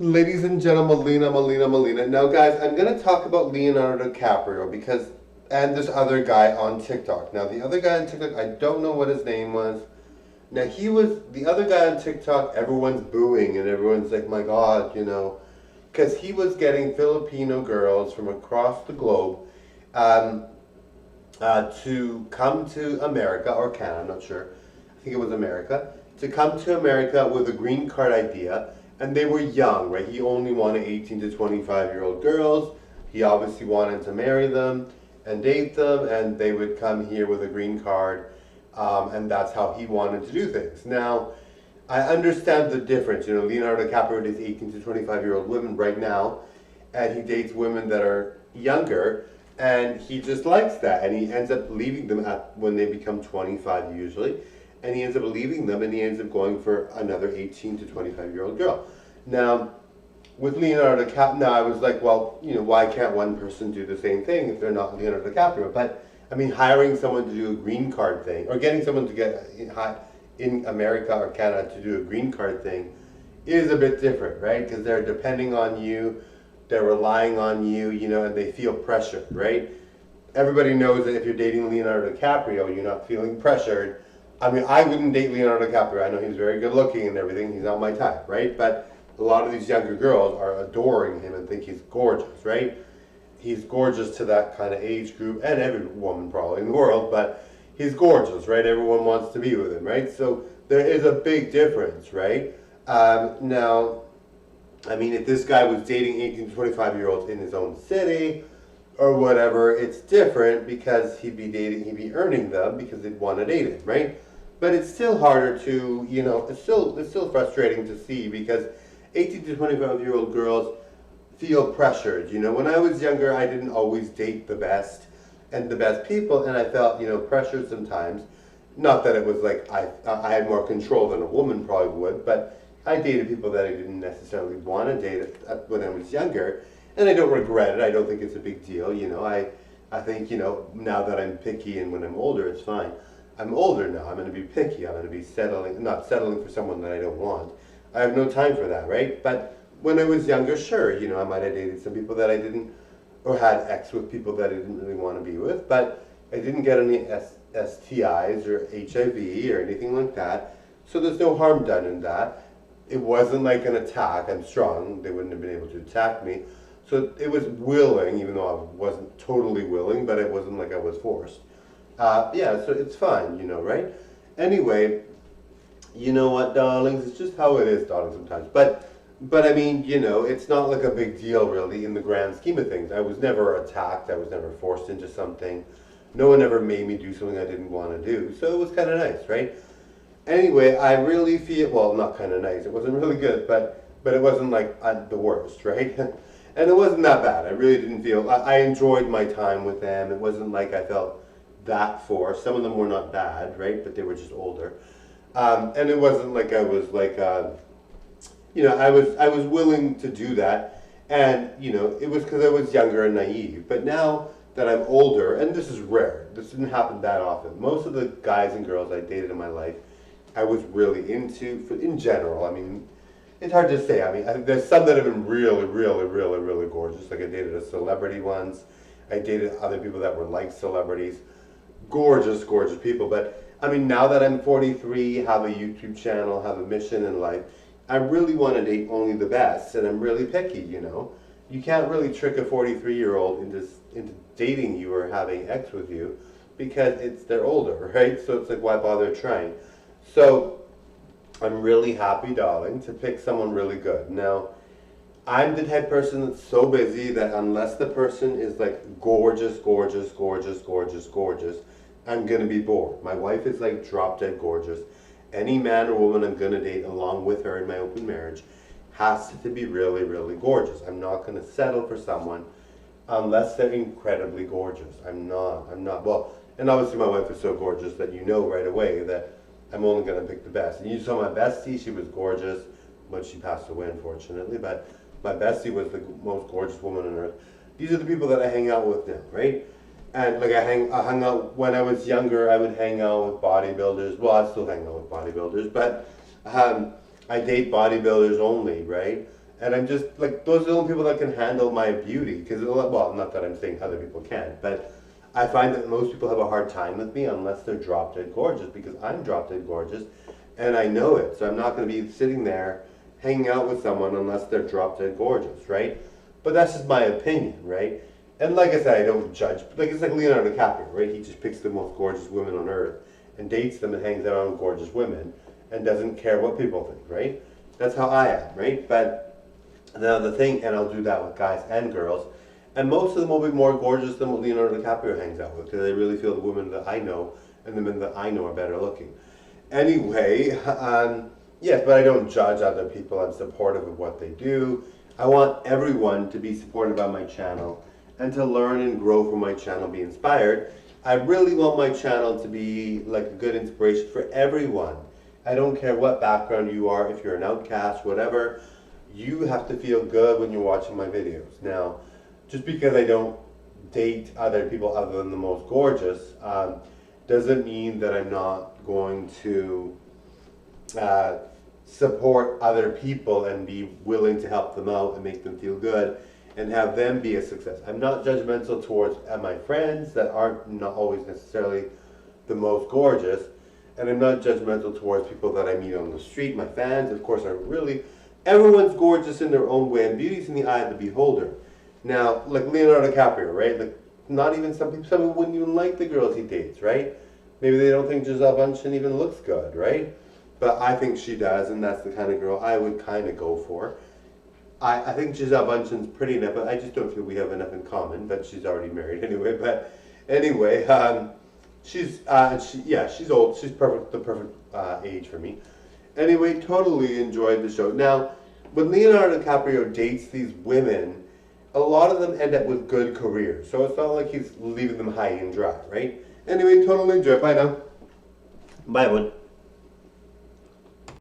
Ladies and gentlemen, Melina. Now, guys, I'm going to talk about Leonardo DiCaprio and this other guy on TikTok. Now, the other guy on TikTok, I don't know what his name was. Now, the other guy on TikTok, everyone's booing and everyone's like, my God, because he was getting Filipino girls from across the globe um, to come to America or Canada, I'm not sure. I think it was America, to come to America with a green card idea, and they were young, right? He only wanted 18 to 25-year-old girls. He obviously wanted to marry them and date them, and they would come here with a green card, and that's how he wanted to do things. Now, I understand the difference. Leonardo DiCaprio dates 18 to 25-year-old women right now, and he dates women that are younger, and he just likes that, and he ends up leaving them when they become 25 usually, and he ends up leaving them, and he ends up going for another 18 to 25-year-old girl. Now, with Leonardo DiCaprio, now I was like, well, why can't one person do the same thing if they're not Leonardo DiCaprio? But I mean, hiring someone to do a green card thing, or getting someone to get in America or Canada to do a green card thing, is a bit different, right? Because they're depending on you, they're relying on you, and they feel pressured, right? Everybody knows that if you're dating Leonardo DiCaprio, you're not feeling pressured. I mean, I wouldn't date Leonardo DiCaprio. I know he's very good looking and everything. He's not my type, right? But a lot of these younger girls are adoring him and think he's gorgeous, right? He's gorgeous to that kind of age group, and every woman probably in the world, but he's gorgeous, right? Everyone wants to be with him, right? So there is a big difference, right? Now, I mean, if this guy was dating 18 to 25-year-olds in his own city or whatever, it's different because he'd be earning them because they'd want to date him, right? But it's still harder to, it's still frustrating to see because 18 to 25-year-old girls feel pressured. When I was younger, I didn't always date the best and the best people, and I felt, pressured sometimes. Not that it was like I had more control than a woman probably would, but I dated people that I didn't necessarily want to date when I was younger, and I don't regret it. I don't think it's a big deal. I think, now that I'm picky and when I'm older, it's fine. I'm older now. I'm going to be picky. I'm going to be not settling for someone that I don't want. I have no time for that, right? But when I was younger, sure, I might have dated some people that I didn't, or had sex with people that I didn't really want to be with, but I didn't get any STIs or HIV or anything like that. So there's no harm done in that. It wasn't like an attack. I'm strong. They wouldn't have been able to attack me. So it was willing, even though I wasn't totally willing, but it wasn't like I was forced. Yeah, so it's fine, right? Anyway, you know what, darlings? It's just how it is, darling, sometimes. But I mean, it's not like a big deal, really, in the grand scheme of things. I was never attacked. I was never forced into something. No one ever made me do something I didn't want to do. So it was kind of nice, right? Anyway, I really feel, well, not kind of nice. It wasn't really good, but it wasn't like the worst, right? And it wasn't that bad. I really didn't feel, I enjoyed my time with them. It wasn't like I felt that forced. Some of them were not bad, right? But they were just older. And it wasn't like I was like, I was willing to do that. And, it was because I was younger and naive. But now that I'm older, and this is rare, this didn't happen that often. Most of the guys and girls I dated in my life, I was really into, in general. I mean, it's hard to say. I mean, there's some that have been really, really, really, really gorgeous. Like I dated a celebrity once. I dated other people that were like celebrities. Gorgeous, gorgeous people. But I mean, now that I'm 43, have a YouTube channel, have a mission in life, I really want to date only the best, and I'm really picky, You can't really trick a 43-year-old into dating you or having sex with you because they're older, right? So it's like, why bother trying? So I'm really happy, darling, to pick someone really good. Now, I'm the type of person that's so busy that unless the person is like gorgeous, gorgeous, gorgeous, gorgeous, gorgeous, I'm going to be bored. My wife is like drop dead gorgeous. Any man or woman I'm going to date along with her in my open marriage has to be really, really gorgeous. I'm not going to settle for someone unless they're incredibly gorgeous. I'm not. Well, and obviously my wife is so gorgeous that right away that I'm only going to pick the best. And you saw my bestie, she was gorgeous, but she passed away unfortunately, but my bestie was the most gorgeous woman on earth. These are the people that I hang out with now, right? And like I hung out when I was younger. I would hang out with bodybuilders. Well, I still hang out with bodybuilders, but I date bodybuilders only, right? And I'm just like, those are the only people that can handle my beauty. Because, well, not that I'm saying other people can't, but I find that most people have a hard time with me unless they're drop dead gorgeous, because I'm drop dead gorgeous and I know it. So I'm not going to be sitting there hanging out with someone unless they're drop dead gorgeous, right? But that's just my opinion, right? And like I said, I don't judge. Like, it's like Leonardo DiCaprio, right? He just picks the most gorgeous women on earth and dates them and hangs out with gorgeous women and doesn't care what people think, right? That's how I am, right? But now the thing, and I'll do that with guys and girls, and most of them will be more gorgeous than what Leonardo DiCaprio hangs out with, because I really feel the women that I know and the men that I know are better looking. Anyway, yes, but I don't judge other people. I'm supportive of what they do. I want everyone to be supported by my channel and to learn and grow from my channel, be inspired. I really want my channel to be like a good inspiration for everyone. I don't care what background you are, if you're an outcast, whatever. You have to feel good when you're watching my videos. Now, just because I don't date other people other than the most gorgeous, doesn't mean that I'm not going to support other people and be willing to help them out and make them feel good and have them be a success. I'm not judgmental towards my friends that aren't not always necessarily the most gorgeous, and I'm not judgmental towards people that I meet on the street. My fans, of course, are really, everyone's gorgeous in their own way, and beauty's in the eye of the beholder. Now, like Leonardo DiCaprio, right? Like, not even some people wouldn't even like the girls he dates, right? Maybe they don't think Gisele Bündchen even looks good, right? But I think she does, and that's the kind of girl I would kind of go for. I think Gisele Bündchen's pretty enough, but I just don't feel we have enough in common. But she's already married anyway. But anyway, she's old. She's perfect, the perfect age for me. Anyway, totally enjoyed the show. Now, when Leonardo DiCaprio dates these women, a lot of them end up with good careers. So it's not like he's leaving them high and dry, right? Anyway, totally enjoy. Bye now. Bye, everyone.